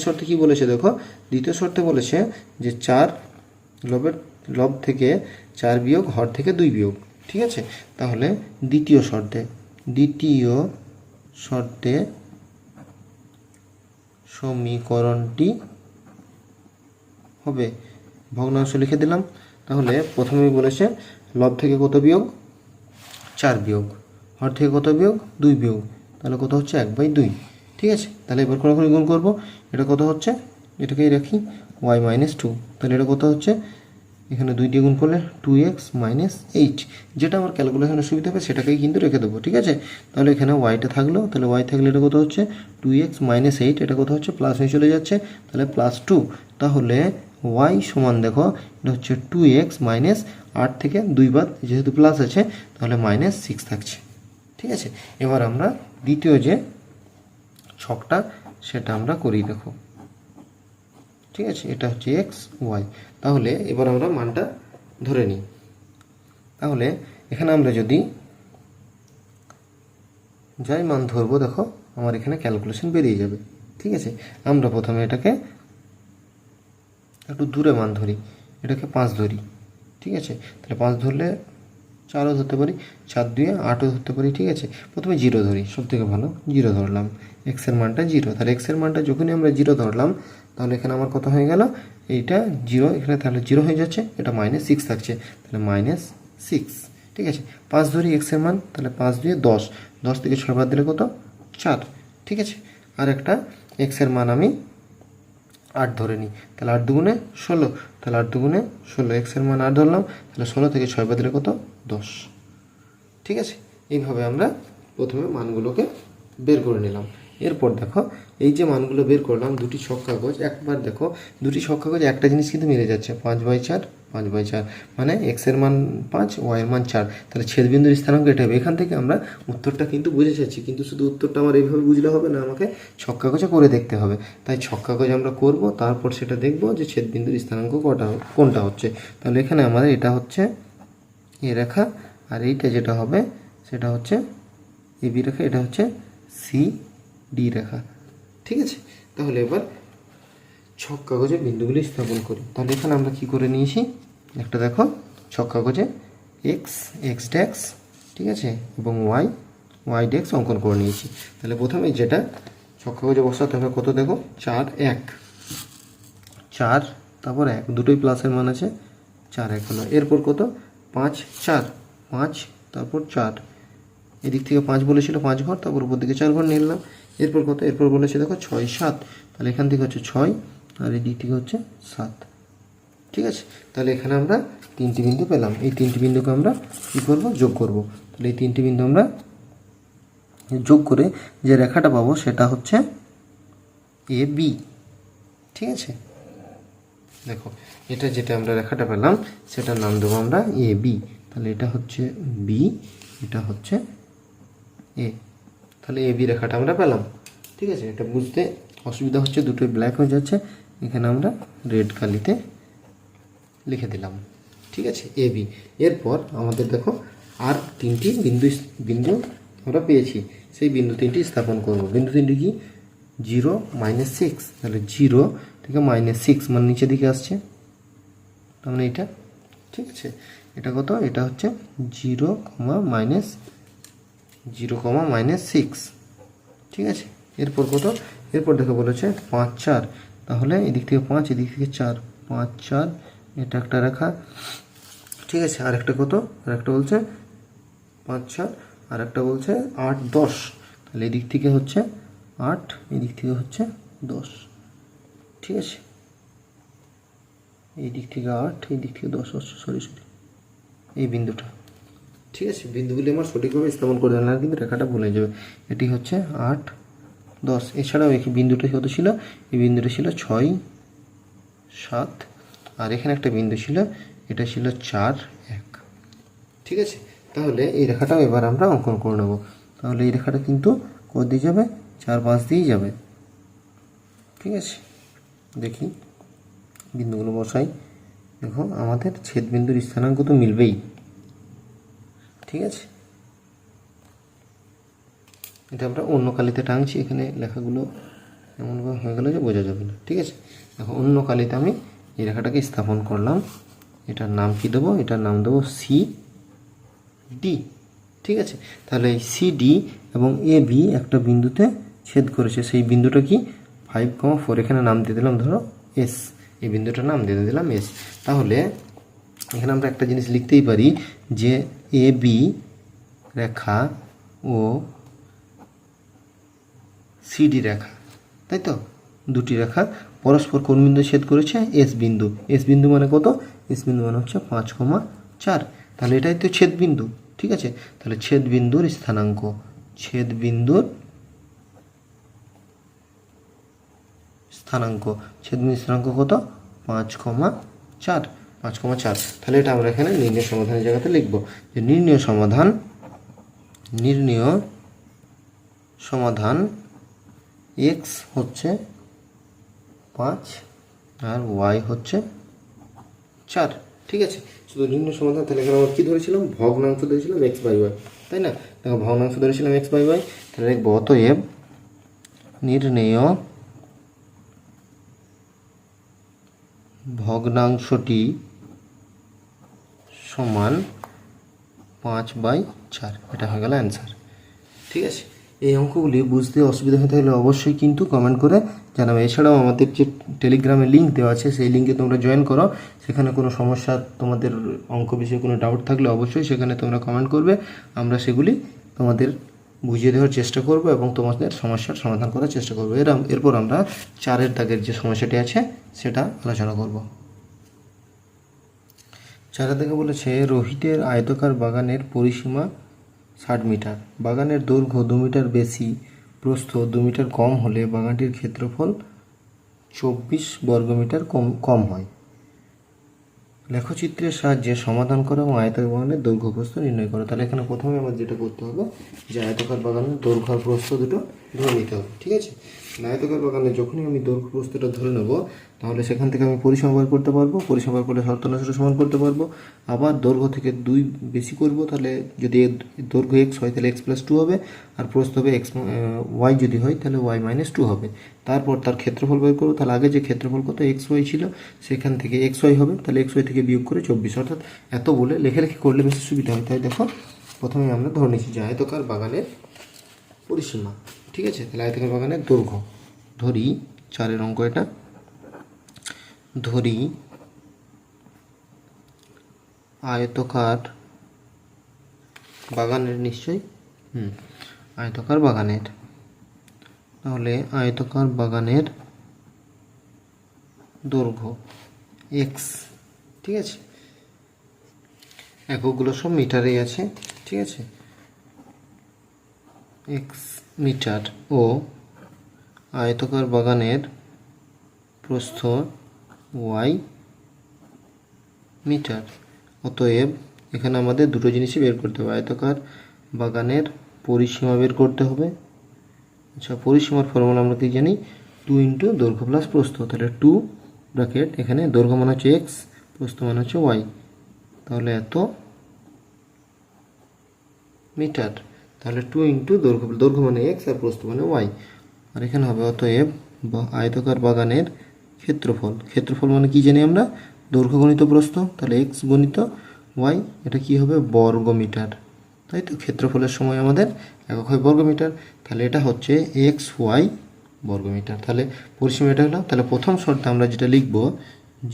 শর্তে কী বলেছে দেখো, দ্বিতীয় শর্তে বলেছে যে 4 লব থেকে 4 বিয়োগ, হর থেকে 2 বিয়োগ। ঠিক আছে, তাহলে দ্বিতীয় শর্তে সমীকরণটি হবে, ভগ্নাংশ লিখে দিলাম। তাহলে প্রথমেই বলেছে লব থেকে কত বিয়োগ 4 বিয়োগ, হর থেকে কত বিয়োগ 2 বিয়োগ, তাহলে কত হচ্ছে 1/2। ঠিক আছে, তাহলে এবার কোনাকুনি গুণ করব। এটা কত হচ্ছে, এটাকেই রাখি y-2, তাহলে এটা কত হচ্ছে, এখানে 2 দিয়ে গুণ করলে 2x - 8, যেটা আমার ক্যালকুলেশনে সুবিধা হবে সেটাকেই কিন্তু রেখে দেবো। ঠিক আছে, তাহলে এখানে ওয়াইটা থাকলো, তাহলে ওয়াই থাকলে এটা কত হচ্ছে 2x - 8, এটা কত হচ্ছে প্লাস হয়ে চলে যাচ্ছে, তাহলে +2। তাহলে ওয়াই সমান দেখো এটা হচ্ছে 2x - 8 থেকে 2 বাদ, যেহেতু প্লাস আছে তাহলে -6 থাকছে। ঠিক আছে, এবার আমরা দ্বিতীয় যে ছকটা সেটা আমরা করি, দেখো। ঠিক আছে, এটা হচ্ছে এক্স ওয়াই। তাহলে এবার আমরা মানটা ধরে নিই। তাহলে এখানে আমরা যদি যাই মান ধরবো, দেখো আমার এখানে ক্যালকুলেশন বেরিয়ে যাবে। ঠিক আছে, আমরা প্রথমে এটাকে একটু দূরে মান ধরি, এটাকে 5 ধরি। ঠিক আছে, তাহলে 5 ধরলে 4ও ধরতে পারি, 4 2 8ও ধরতে পারি। ঠিক আছে, প্রথমে 0 ধরি, সব থেকে ভালো 0 ধরলাম, এক্সের মানটা 0। তাহলে এক্সের মানটা যখনই আমরা 0 ধরলাম, তাহলে এখানে আমার কত হয়ে গেল, এইটা 0, এখানে তাহলে 0 হয়ে যাচ্ছে, এটা -6 থাকছে, তাহলে -6। ঠিক আছে, 5 ধরি এক্সের মান, তাহলে 5 2 10, 10 থেকে 6 বাদ দিলে কত 4। ঠিক আছে, আর একটা এক্সের মান আমি 8 ধরে নিই, তাহলে 8 2 16, তাহলে 8 2 16, এক্সের মান 8 ধরলাম, তাহলে 16 থেকে 6 বাদ দিলে কত 10। ঠিক আছে, এইভাবে আমরা প্রথমে মানগুলোকে বের করে নিলাম। এরপর দেখো এই যে মানগুলো বের করলাম, দুটি ছক কাগজ, একবার দেখো দুটি ছক কাগজ একটা জিনিস কিন্তু মিলে যাচ্ছে, 5/4 5/4, মানে এক্সের মান 5, ওয়াইয়ের মান 4, তাহলে ছেদবিন্দুর স্থানাঙ্ক এটা হবে। এখান থেকে আমরা উত্তরটা কিন্তু বুঝে যাচ্ছি, কিন্তু শুধু উত্তরটা আমার এইভাবে বুঝলে হবে না, আমাকে ছক কাগজে করে দেখতে হবে। তাই ছক কাগজ আমরা করব, তারপর সেটা দেখব যে ছেদবিন্দুর স্থানাঙ্ক কোনটা হচ্ছে। তাহলে এখানে আমাদের এটা হচ্ছে এ রেখা, আর এইটা যেটা হবে সেটা হচ্ছে এবি রেখা, এটা হচ্ছে সি ডি রেখা। ঠিক আছে, তাহলে এবার ছক কাগজে বিন্দুগুলি স্থাপন করি। তাহলে এখানে আমরা কি করে নিয়েছি, একটা দেখো ছক কাগজে এক্স এক্স ড্যাক্স, ঠিক আছে, এবং ওয়াই ওয়াই ড্যাক্স অঙ্কন করে নিয়েছি। তাহলে প্রথমে যেটা ছক কাগজে বসাতে হবে, কত দেখো 4 1, 4 তারপর 1, দুটোই প্লাসের মান আছে, 4 1 হলো। এরপর কত 5 4, 5 তারপর 4, এদিক থেকে 5 বলেছিল 5 ঘর, তারপর উপর দিকে 4 ঘর নিয়ে নিলাম। এরপর কত, এরপর বলেছে দেখো 6 7, তাহলে এখান থেকে হচ্ছে 6 আর এই দিক থেকে হচ্ছে 7। ঠিক আছে, তাহলে এখানে আমরা 3টি বিন্দু পেলাম। এই 3টি বিন্দুকে আমরা কী করবো, যোগ করব। তাহলে এই 3টি বিন্দু আমরা যোগ করে যে রেখাটা পাবো সেটা হচ্ছে এ বি। ঠিক আছে, দেখো এটা যেটা আমরা রেখাটা পেলাম সেটার নাম দেবো আমরা এ বি। তাহলে এটা হচ্ছে বি, এটা হচ্ছে এ। তাহলে এ বি রেখাটা আমরা পেলাম। ঠিক আছে, এটা বুঝতে অসুবিধা হচ্ছে, দুটোই ব্ল্যাক হয়ে যাচ্ছে, এখানে আমরা রেড কালিতে লিখে দিলাম। ঠিক আছে, এ বি। এরপর আমাদের দেখো আর 3টি বিন্দু আমরা পেয়েছি, সেই বিন্দু 3টি স্থাপন করব। বিন্দু 3টি কি 0 -6, তাহলে 0 থেকে -6 মানে নিচের দিকে আসছে, তার মানে এটা। ঠিক আছে, এটা কত, এটা হচ্ছে 0, -6। ঠিক আছে, এরপর কত, এরপর দেখো বলেছে 5 4, তাহলে এদিক থেকে 5 এদিক থেকে 4, 5 4, এটা একটা রেখা। ঠিক আছে, আরেকটা কত, আরেকটা বলছে 5 4, আরেকটা বলছে 8 10, তাহলে এদিক থেকে হচ্ছে 8, এদিক থেকে হচ্ছে 10। ঠিক আছে, এই দিক থেকে 8, এই দিক থেকে 10 হচ্ছে, সরি এই বিন্দুটা। ঠিক আছে, বিন্দুগুলি আমার সঠিকভাবে স্থাপন করে দেন না, কিন্তু রেখাটা ভুলে যাবে। এটি হচ্ছে 8 10, এছাড়াও এই বিন্দুটা কত ছিল, এই বিন্দুটা ছিল 6 7, আর এখানে একটা বিন্দু ছিল, এটা ছিল 4 1। ঠিক আছে, তাহলে এই রেখাটাও এবার আমরা অঙ্কন করে নেব। তাহলে এই রেখাটা কিন্তু কোথা দিয়ে যাবে, 4 5 দিয়েই যাবে। ঠিক আছে, দেখি বিন্দুগুলো বসাই। দেখো আমাদের ছেদ বিন্দুর স্থানাঙ্ক তো মিলবেই। ঠিক আছে, এটা আমরা অন্য কালিতে টাঙছি, এখানে লেখাগুলো এমনভাবে হয়ে গেলে যে বোঝা যাবে না। ঠিক আছে, দেখো অন্য কালিতে আমি এই রেখাটাকে স্থাপন করলাম। এটার নাম কি দেবো, এটার নাম দেবো সি ডি। ঠিক আছে, তাহলে এই সি ডি এবং এ বি একটা বিন্দুতে ছেদ করেছে, সেই বিন্দুটা কি 5 4, এখানে নাম দিয়ে দিলাম ধরো এস, এই বিন্দুটার নাম দিয়ে দিলাম এস। তাহলে এখানে আমরা একটা জিনিস লিখতেই পারি যে A B Rekha O CD রেখা, তাই তো, দুটি রেখা পরস্পর কোন বিন্দু ছেদ করেছে, এস বিন্দু। এস বিন্দু মানে কত, এস বিন্দু মানে হচ্ছে 5 4, তাহলে এটাই তো ছেদ বিন্দু। ঠিক আছে, তাহলে ছেদ বিন্দুর স্থানাঙ্ক, ছেদ বিন্দুর স্থানাঙ্ক, ছেদ বিন্দুর স্থানাঙ্ক কত 5 4, 5 4। তাহলে এটা আমরা এখানে নির্ণয় সমাধানের জায়গাতে লিখব যে নির্ণয় সমাধান এক্স হচ্ছে 5 আর ওয়াই হচ্ছে 4। ঠিক আছে, শুধু নির্ণয় সমাধান। তাহলে এখানে আমরা কী ধরেছিলাম, ভগ্নাংশ ধরেছিলাম এক্স বাই ওয়াই, তাই না? দেখো ভগ্নাংশ ধরেছিলাম এক্স বাই ওয়াই, তাহলে দেখবো অতএব নির্ণেয় ভগ্নাংশটি সমান 5/4, এটা হয়ে গেল অ্যান্সার। ঠিক আছে, এই অঙ্কগুলি বুঝতে অসুবিধা হয়ে থাকলে অবশ্যই কিন্তু কমেন্ট করে জানাবে। এছাড়াও আমাদের যে টেলিগ্রামে লিঙ্ক দেওয়া আছে, সেই লিঙ্কে তোমরা জয়েন করো। সেখানে কোনো সমস্যা, তোমাদের অঙ্ক বিষয়ে কোনো ডাউট থাকলে অবশ্যই সেখানে তোমরা কমেন্ট করবে, আমরা সেগুলি তোমাদের বুঝিয়ে দেওয়ার চেষ্টা করব এবং তোমাদের সমস্যার সমাধান করার চেষ্টা করবো। এরপর আমরা 4 দাগের যে সমস্যাটি আছে সেটা আলোচনা করব। 4 দাগে বলেছে রোহিতের আয়তাকার বাগানের পরিসীমা 60 মিটার, বাগানের দৈর্ঘ্য 2 মিটার বেশি, প্রস্থ 2 মিটার কম হলে বাগানটির ক্ষেত্রফল 24 বর্গমিটার কম হয়। লেখচিত্রের সাহায্যে সমাধান করো এবং আয়তাকার বাগানের দৈর্ঘ্য প্রস্থ নির্ণয় করো। তাহলে এখানে প্রথমে আমাদের যেটা করতে হবে যে আয়তাকার বাগানের দৈর্ঘ্য আর প্রস্থ দুটো ধরে নিতে হবে। ঠিক আছে, আয়তকার বাগানে যখনই আমি দৈর্ঘ্য প্রস্থটা ধরে নেব, তাহলে সেখান থেকে আমি পরিসীমা বার করতে পারবো, পরিসীমা বার করলে শর্তানুসারে সমান করতে পারবো। আবার দৈর্ঘ্য থেকে 2 বেশি করব, তাহলে যদি দৈর্ঘ্য x হয় তাহলে x+2 হবে, আর প্রস্থ হবে y যদি হয় তাহলে y-2 হবে। তারপর তার ক্ষেত্রফল বের করবো, তাহলে আগে যে ক্ষেত্রফল কত xy ছিল সেখান থেকে xy হবে, তাহলে xy থেকে বিয়োগ করে 24, অর্থাৎ এত বলে লেখালেখি করলে বেশি সুবিধা হয়। তাই দেখো প্রথমে আমরা ধরে নিচ্ছি যে আয়তকার বাগানের পরিসীমা। ঠিক আছে, তাহলে আয়তকার বাগানের দৈর্ঘ্য ধরি, 4 অঙ্ক এটা, ধরি আয়তকার বাগানের, নিশ্চয়ই আয়তকার বাগানের, তাহলে আয়তকার বাগানের দৈর্ঘ্য x। ঠিক আছে, এককগুলো সব মিটারেই আছে। ঠিক আছে, x মিটার ও আয়তকার বাগানের প্রস্থ y মিটার। অতএব এখানে আমাদের দুটো জিনিসই বের করতে হবে, আয়তকার বাগানের পরিসীমা বের করতে হবে। আচ্ছা, পরিসীমার ফর্মুলা আমরা কি জানি, 2 ইন্টু দৈর্ঘ্য প্লাস প্রস্থ, তাহলে 2 ব্র্যাকেট, এখানে দৈর্ঘ্য মান হচ্ছে x, প্রস্থ মান হচ্ছে y, তাহলে এত মিটার। তাহলে 2 ইন্টু দৈর্ঘ্য মানে x আর প্রস্থ মানে y, আর এখানে হবে অতএব আয়তকার বাগানের ক্ষেত্রফল। ক্ষেত্রফল মানে কি জানি আমরা, দৈর্ঘ্য গণিত প্রস্থ, তাহলে x গণিত y, এটা কি হবে বর্গ মিটার। তাই তো, ক্ষেত্রফলের সময় আমাদের একক হয় বর্গ মিটার, তাহলে এটা হচ্ছে xy বর্গ মিটার। তাহলে পরিসীমা এটা হলো। তাহলে প্রথম শর্তে আমরা যেটা লিখব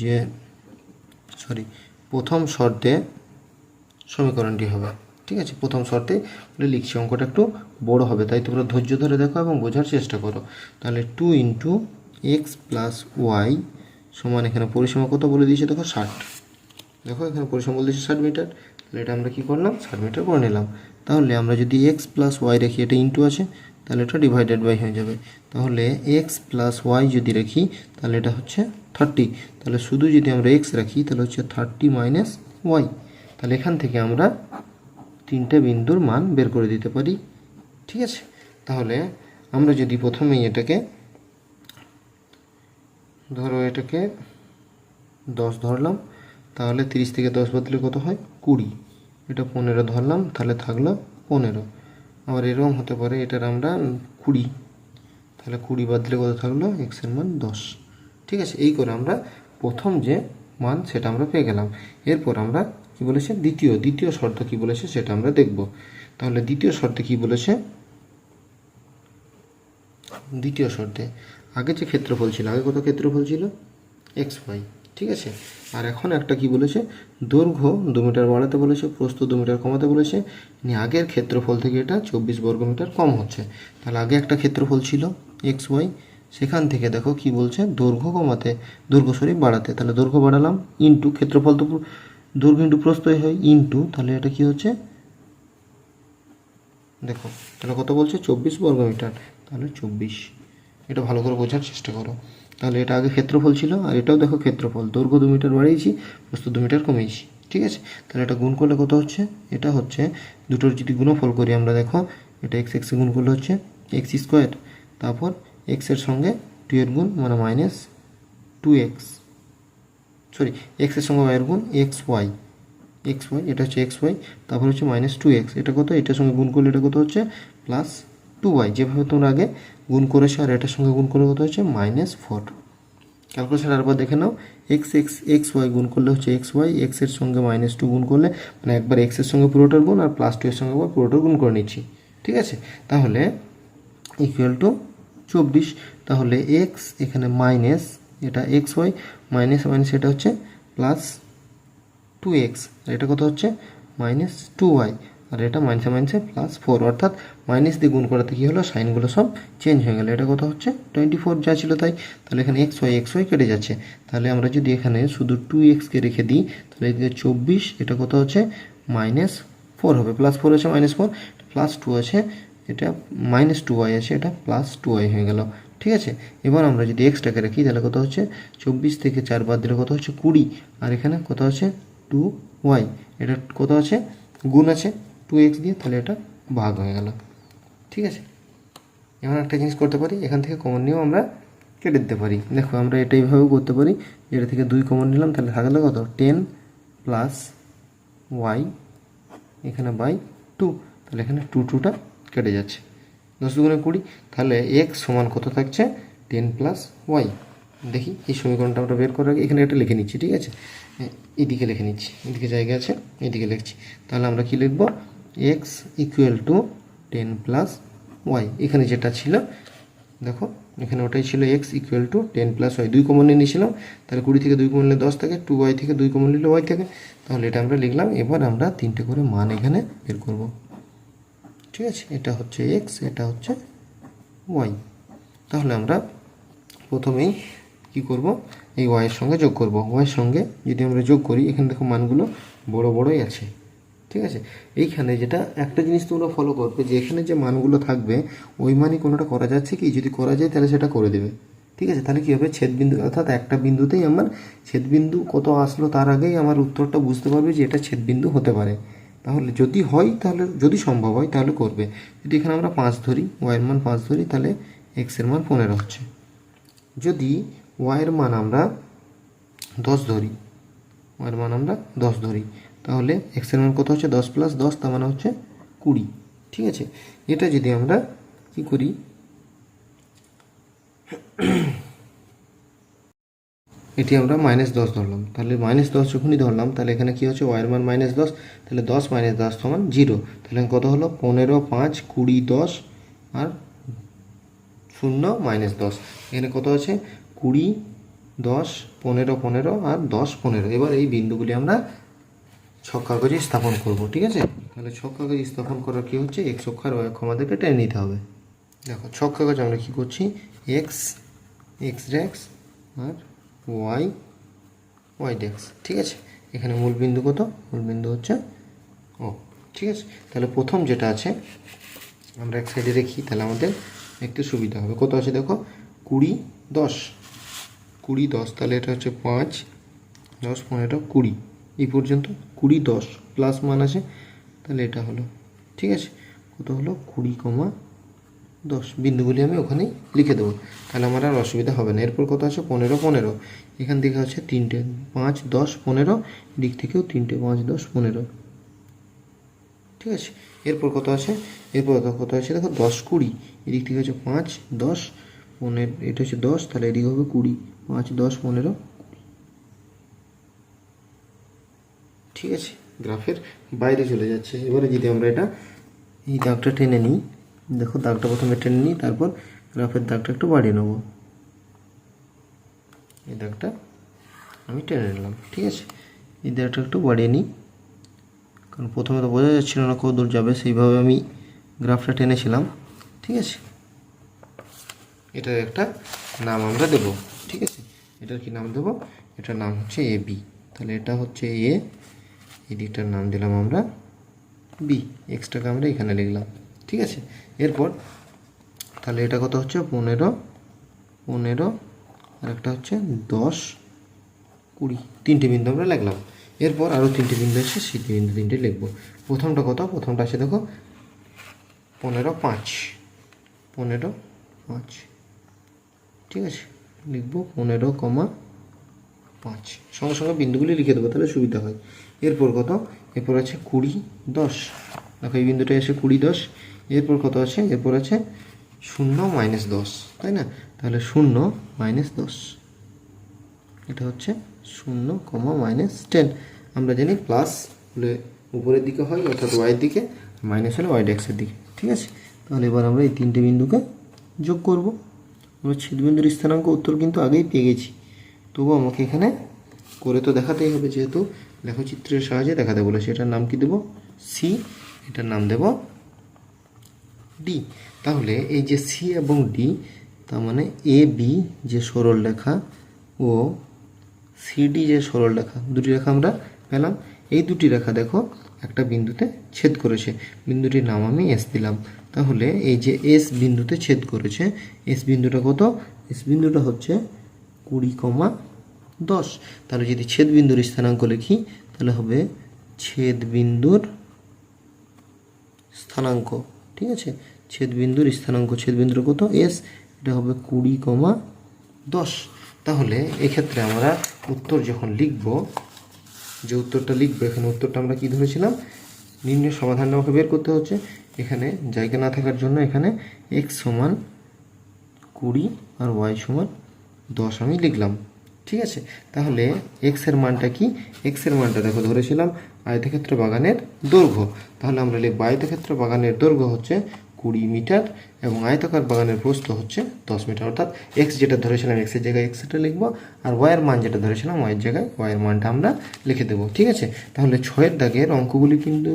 যে প্রথম শর্তে সমীকরণটি হবে। ঠিক আছে, প্রথম শর্তে লিখছি, অঙ্কটা একটু বড় হবে, তাই তোমরা ধৈর্য ধরে দেখো এবং বোঝার চেষ্টা করো। তাহলে 2 ইন্টু এক্স প্লাস ওয়াই সমান, এখানে পরিসীমা কত বলে দিয়েছে দেখো 60। দেখো এখানে পরিসীমা বলে দিয়েছে 60 মিটার, তাহলে এটা আমরা কী করলাম 60 মিটার করে নিলাম। তাহলে আমরা যদি এক্স প্লাস ওয়াই রাখি, এটা ইন্টু আছে, তাহলে এটা ডিভাইডেড বাই হয়ে যাবে। তাহলে এক্স প্লাস ওয়াই যদি রাখি তাহলে এটা হচ্ছে 30, তাহলে শুধু যদি আমরা এক্স রাখি তাহলে হচ্ছে 30 মাইনাস ওয়াই। তাহলে এখান থেকে আমরা 3টে বিন্দুর মান বের করে দিতে পারি। ঠিক আছে, তাহলে আমরা যদি প্রথমেই এটাকে ধরো, এটাকে 10 ধরলাম, তাহলে 30 থেকে 10 বাদ দিলে কত হয় 20, এটা 15 ধরলাম, তাহলে থাকলো 15। আবার এরকম হতে পারে, এটার আমরা 20, তাহলে 20 বাদ দিলে কত থাকলো, এক্সের মান 10। ঠিক আছে, এই করে আমরা প্রথম যে মান সেটা আমরা পেয়ে গেলাম। এরপর আমরা কি বলেছে, দ্বিতীয় শর্ত কি বলেছে সেটা আমরা দেখব। তাহলে দ্বিতীয় শর্তে কি বলেছে, দ্বিতীয় শর্তে আগে যে ক্ষেত্রফল ছিল, আগে কত ক্ষেত্রফল ছিল এক্স ওয়াই। ঠিক আছে, আর এখন একটা কি বলেছে, দৈর্ঘ্য 2 মিটার বাড়াতে বলেছে, প্রস্থ 2 মিটার কমাতে বলেছে। আগের ক্ষেত্রফল থেকে এটা 24 বর্গ মিটার কম হচ্ছে। তাহলে আগে একটা ক্ষেত্রফল ছিল এক্স ওয়াই, সেখান থেকে দেখো কি বলছে, দৈর্ঘ্য বাড়াতে। তাহলে দৈর্ঘ্য বাড়ালাম, ইন্টু ক্ষেত্রফল তো দৈর্ঘ্য ইন্টু প্রস্থই হয়, ইন্টু, তাহলে এটা কি হচ্ছে দেখো, তাহলে কত বলছে 24 বর্গ মিটার, তাহলে 24। এটা ভালো করে বোঝার চেষ্টা করো। তাহলে এটা আগে ক্ষেত্রফল ছিল, আর এটাও দেখো ক্ষেত্রফল, দৈর্ঘ্য 2 মিটার বাড়িয়েছি, প্রস্থ 2 মিটার কমিয়েছি। ঠিক আছে, তাহলে এটা গুণ করলে কত হচ্ছে, এটা হচ্ছে দুটোর যদি গুণফল করি আমরা, দেখো এটা এক্স এক্সে গুণ করলে হচ্ছে এক্স স্কোয়ার, তারপর এক্সের সঙ্গে 2 এর গুণ মানে মাইনাস 2x, এক্সের সঙ্গে ওয়াইয়ের গুণ এক্স ওয়াই, এটা হচ্ছে এক্স ওয়াই, তারপর হচ্ছে মাইনাস 2x, এটা কত, এটার সঙ্গে গুণ করলে এটা কত হচ্ছে প্লাস 2y, যেভাবে তোমরা আগে গুণ করেছো, আর এটার সঙ্গে গুণ করলে কত হচ্ছে -4। ক্যালকুলেশন আরেকবার দেখে নাও, এক্স ওয়াই গুণ করলে হচ্ছে এক্স ওয়াই, এক্সের সঙ্গে -2 গুণ করলে, মানে একবার এক্সের সঙ্গে পুরোটার গুণ আর +2 এর সঙ্গে একবার পুরোটার গুণ করে নিচ্ছি। ঠিক আছে, তাহলে ইকুয়াল টু 24। তাহলে এক্স এখানে মাইনাস, এটা এক্স ওয়াই মাইনাস এটা হচ্ছে +2x, আর এটা কত হচ্ছে -2y, আর এটা মাইনাসে +4, অর্থাৎ মাইনাস দিয়ে গুণ করাতে কী হলো, সাইনগুলো সব চেঞ্জ হয়ে গেল। এটা কত হচ্ছে 24 যা ছিল তাই। তাহলে এখানে এক্স ওয়াই কেটে যাচ্ছে। তাহলে আমরা যদি এখানে শুধু 2xকে রেখে দিই, তাহলে এদিকে 24, এটা কত হচ্ছে -4 হবে, +4 আছে -4, +2 আছে, এটা -2y আছে, এটা +2y হয়ে গেল। ঠিক আছে, এবার আমরা যদি এক্সটাকে রাখি তাহলে কত হচ্ছে 24 থেকে 4 বাদ দিলে কত হচ্ছে 20, আর এখানে কত আছে 2y, এটা কত আছে গুণ আছে 2x দিয়ে, তাহলে এটা ভাগ হয়ে গেল। ঠিক আছে, এমন একটা জিনিস করতে পারি, এখান থেকে কমন নিয়েও আমরা কেটে দিতে পারি। দেখো আমরা এটা এইভাবেও করতে পারি, যেটা থেকে 2 কমন নিলাম, তাহলে থাকলে কত 10 প্লাস ওয়াই এখানে বাই 2, তাহলে এখানে 2টা কেটে যাচ্ছে, 10 দুগুণে 20, তাহলে এক্স সমান কত থাকছে 10 প্লাস ওয়াই। দেখি এই সমীকরণটা আমরা বের করার আগে এখানে এটা লিখে নিচ্ছি, ঠিক আছে, এদিকে লিখে নিচ্ছি, এদিকে জায়গা আছে, এদিকে লিখছি। তাহলে আমরা কি লিখব, X equal to 10 plus Y, এখানে যেটা ছিল দেখো এখানে ওটাই ছিল X equal to 10 plus Y, 2 common নিয়ে নিয়েছিলাম, তাহলে 20 থেকে 2 কমন নিলে 10 থাকে, 2y থেকে 2 কমন নিলে ওয়াই থাকে, তাহলে এটা আমরা লিখলাম। এবার আমরা 3টে করে মান এখানে বের করব, ঠিক আছে, এটা হচ্ছে এক্স, এটা হচ্ছে ওয়াই। তাহলে আমরা প্রথমেই কি করব, এই ওয়াইয়ের সঙ্গে যোগ করব। ওয়াইয়ের সঙ্গে যদি আমরা যোগ করি, এখানে দেখো মানগুলো বড় বড়ই আছে, ঠিক আছে। এইখানে যেটা একটা জিনিস তোমরা ফলো করবে, যে এখানে যে মানগুলো থাকবে ওই মানই কোনোটা করা যাচ্ছে কি, যদি করা যায় তাহলে সেটা করে দেবে, ঠিক আছে। তাহলে কী হবে, ছেদবিন্দু অর্থাৎ একটা বিন্দুতেই আমার ছেদবিন্দু কত আসলো তার আগেই আমার উত্তরটা বুঝতে পারবে যে এটা ছেদবিন্দু হতে পারে। তাহলে যদি হয়, তাহলে যদি সম্ভব হয় তাহলে করবে। যদি এখানে আমরা 5 ধরি, ওয়াইয়ের মান 5 ধরি, তাহলে এক্সের মান 15 হচ্ছে। যদি ওয়াইয়ের মান আমরা 10 ধরি, ওয়াইয়ের মান আমরা 10 ধরি, তাহলে এক্সের মান কত হচ্ছে 10 প্লাস 10, তার মানে হচ্ছে 20, ঠিক আছে। এটা যদি আমরা কি করি, এটি আমরা -10 ধরলাম, তাহলে -10 যখনই ধরলাম, তাহলে এখানে কি হচ্ছে, ওয়াইয়ের মান -10, তাহলে 10 - 10 সমান 0, তাহলে কত হলো 15, 5, 20, 10 আর 0 - 10, এখানে কত আছে 20, 10, 15, 15 আর 10, 15। এবার এই বিন্দুগুলি আমরা ছক কাগজে স্থাপন করব, ঠিক আছে। তাহলে ছক কাগজে স্থাপন করার কি হচ্ছে, এক্স অক্ষ আর ওয়াই অক্ষ আমাদেরকে টেনে নিতে হবে। দেখো ছক কাগজ আমরা কি করছি, এক্স এক্স ড্যাক্স আর ওয়াই ওয়াই ড্যাক্স, ঠিক আছে। এখানে মূল বিন্দু কত, মূল বিন্দু হচ্ছে ও, ঠিক আছে। তাহলে প্রথম যেটা আছে আমরা এক সাইডে রেখি, তাহলে আমাদের একটু সুবিধা হবে। কত আছে দেখো, 20, 10, 20, 10, তাহলে এটা হচ্ছে 5, 10, 15, 20, এই পর্যন্ত 20, 10 প্লাস মান আছে, তাহলে এটা হলো, ঠিক আছে। কত হলো 20, 10, বিন্দুগুলি আমি ওখানেই লিখে দেবো, তাহলে আমার আর অসুবিধা হবে না। এরপর কত আছে 15, 15, এখান থেকে আছে 3টে, 5, 10, 15, দিক থেকেও 3টে, 5, 10, 15, ঠিক আছে। এরপর কত আছে, এরপর কত আছে দেখো 10, 20, এদিক থেকে হচ্ছে 5, 10, 15, এটা হচ্ছে 10, তাহলে এদিকে হবে 20, 5, 10, 15, ঠিক আছে। গ্রাফের বাইরে চলে যাচ্ছে। এবারে যদি আমরা এটা এই দাগটা টেনে নিই, দেখো দাগটা প্রথমে টেনে নিই, তারপর গ্রাফের দাগটা একটু বাড়িয়ে নেব, এই দাগটা আমি টেনে নিলাম, ঠিক আছে। এই দাগটা একটু বাড়িয়ে নিই, কারণ প্রথমে তো বোঝা যাচ্ছিল না কত দূর যাবে, সেইভাবে আমি গ্রাফটা টেনেছিলাম, ঠিক আছে। এটার একটা নাম আমরা দেব, ঠিক আছে। এটার কি নাম দেব, এটার নাম হচ্ছে এ বি। তাহলে এটা হচ্ছে এ, এই দিকটার নাম দিলাম আমরা বি, এক্সটাকে আমরা এখানে লিখলাম, ঠিক আছে। এরপর তাহলে এটা কত হচ্ছে 15, 15 আর একটা হচ্ছে 10, 20, 3টে বিন্দু আমরা লিখলাম। এরপর আরও 3টে বিন্দু আছে, সেই বিন্দু 3টে লিখবো। প্রথমটা কত, প্রথমটা আছে দেখো 15, 5, 15, 5, ঠিক আছে, লিখবো 15, 5, সঙ্গে সঙ্গে বিন্দুগুলি লিখে দেবো, তাহলে সুবিধা হয়। এরপর কত, এরপর আছে 20, 10, দেখো এই বিন্দুটাই আছে 20, 10, এরপর কত আছে, এরপর আছে 0, - 10, তাই না, তাহলে 0, - 10, এটা হচ্ছে 0, -10। আমরা জানি প্লাস হলে উপরের দিকে হয় অর্থাৎ ওয়াইয়ের দিকে, মাইনাস হলে ওয়াই ড্যাক্সের দিকে, ঠিক আছে। তাহলে এবার আমরা এই 3টে বিন্দুকে যোগ করব। আমরা ছেদবিন্দুর স্থানাঙ্ক উত্তর কিন্তু আগেই পেয়ে গেছি, তবু আমাকে এখানে করে তো দেখাতেই হবে, যেহেতু লেখচিত্রের সাহায্যে দেখাতে বলেছে। এটার নাম কি দেব, সি, এটার নাম দেব ডি। তাহলে এই যে সি এবং ডি, তার মানে এ বি যে সরল রেখা ও সিডি যে সরল রেখা, দুটি রেখা আমরা পেলাম। এই দুটি রেখা দেখো একটা বিন্দুতে ছেদ করেছে, বিন্দুটির নাম আমি এস দিলাম। তাহলে এই যে এস বিন্দুতে ছেদ করেছে, এস বিন্দুটা কত, এস বিন্দুটা হচ্ছে 20, 10। তাহলে যদি ছেদ বিন্দুর স্থানাঙ্ক লিখি, তাহলে হবে ছেদ বিন্দুর স্থানাঙ্ক, ঠিক আছে, ছেদবিন্দুর স্থানাঙ্ক, ছেদবিন্দুর কত এস, এটা হবে 20,10। তাহলে এক্ষেত্রে আমরা উত্তর যখন লিখব, যে উত্তরটা লিখবো এখানে উত্তরটা আমরা কি ধরেছিলাম, নির্ণয় সমাধানটা আমাকে বের করতে হচ্ছে। এখানে জায়গা না থাকার জন্য এখানে এক্স সমান 20 আর ওয়াই সমান 10 আমি লিখলাম। ঠিক আছে, তাহলে এক্সের মানটা কি, এক্সের মানটা দেখো ধরেছিলাম আয়তক্ষেত্র বাগানের দৈর্ঘ্য। তাহলে আমরা লিখব আয়তক্ষেত্র বাগানের দৈর্ঘ্য হচ্ছে 20 মিটার এবং আয়তাকার বাগানের প্রস্থ হচ্ছে 10 মিটার। অর্থাৎ এক্স যেটা ধরেছিলাম এক্সের জায়গায় এক্সটা লিখবো, আর ওয়াইয়ের মান যেটা ধরেছিলাম ওয়াইয়ের জায়গায় ওয়াইয়ের মানটা আমরা লিখে দেবো। ঠিক আছে, তাহলে 6 দাগের অঙ্কগুলি কিন্তু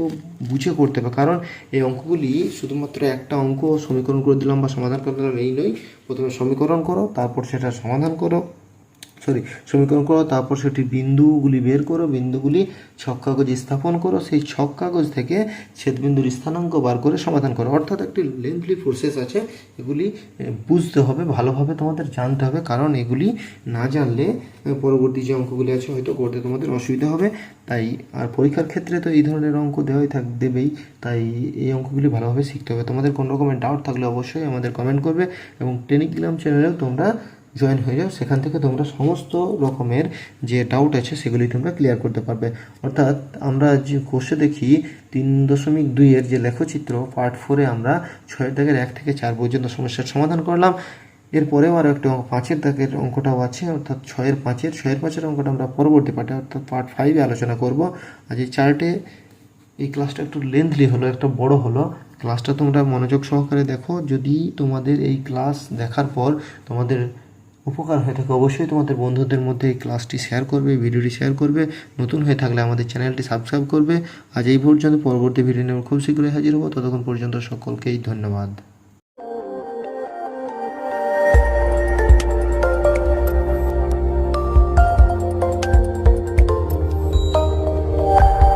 বুঝে করতে হবে, কারণ এই অঙ্কগুলি শুধুমাত্র একটা অঙ্ক সমীকরণ করে দিলাম বা সমাধান করে দিলাম এই নয়। প্রথমে সমীকরণ করো, তারপর সেটা সমাধান করো, সমীকরণ করো, তারপর সেটি বিন্দুগুলি বের করো, বিন্দুগুলি ছক কাগজে স্থাপন করো, সেই ছক কাগজ থেকে ছেদবিন্দুর স্থানাঙ্ক বার করে সমাধান করো। অর্থাৎ একটি লেন্থলি প্রসেস আছে, এগুলি বুঝতে হবে, ভালোভাবে তোমাদের জানতে হবে, কারণ এগুলি না জানলে পরবর্তী যে অঙ্কগুলি আছে হয়তো করতে তোমাদের অসুবিধা হবে। তাই আর পরীক্ষার ক্ষেত্রে তো এই ধরনের অঙ্ক দেবেই, তাই এই অঙ্কগুলি ভালোভাবে শিখতে হবে। তোমাদের কোনো রকমের ডাউট থাকলে অবশ্যই আমাদের কমেন্ট করবে, এবং টেলিগ্রাম চ্যানেলেও তোমরা জয়েন হয়ে যাও, সেখান থেকে তোমরা সমস্ত রকমের যে ডাউট আছে সেগুলি তোমরা ক্লিয়ার করতে পারবে। অর্থাৎ আমরা যে কোর্সে দেখি 3.2 এর যে লেখচিত্র পার্ট 4-এ আমরা 6 দাগের 1 থেকে 4 পর্যন্ত সমস্যার সমাধান করলাম। এরপরেও আরও একটা 5 দাগের অঙ্কটাও আছে, অর্থাৎ 6-5 অঙ্কটা আমরা পরবর্তী পার্টে অর্থাৎ পার্ট 5-এ আলোচনা করব। আজ এই চার্টে এই ক্লাসটা একটু লেন্থলি হলো, একটা বড় হলো। ক্লাসটা তোমরা মনোযোগ সহকারে দেখো। যদি তোমাদের এই ক্লাস দেখার পর তোমাদের উপকার হয়ে থাকে, অবশ্যই তোমাদের বন্ধুদের মধ্যে এই ক্লাসটি শেয়ার করবে, ভিডিওটি শেয়ার করবে। নতুন হয়ে থাকলে আমাদের চ্যানেলটি সাবস্ক্রাইব করবে। আজ এই পর্যন্ত, পরবর্তী ভিডিও নিয়ে খুব শীঘ্রই হাজির হবো। ততক্ষণ পর্যন্ত সকলকেই ধন্যবাদ।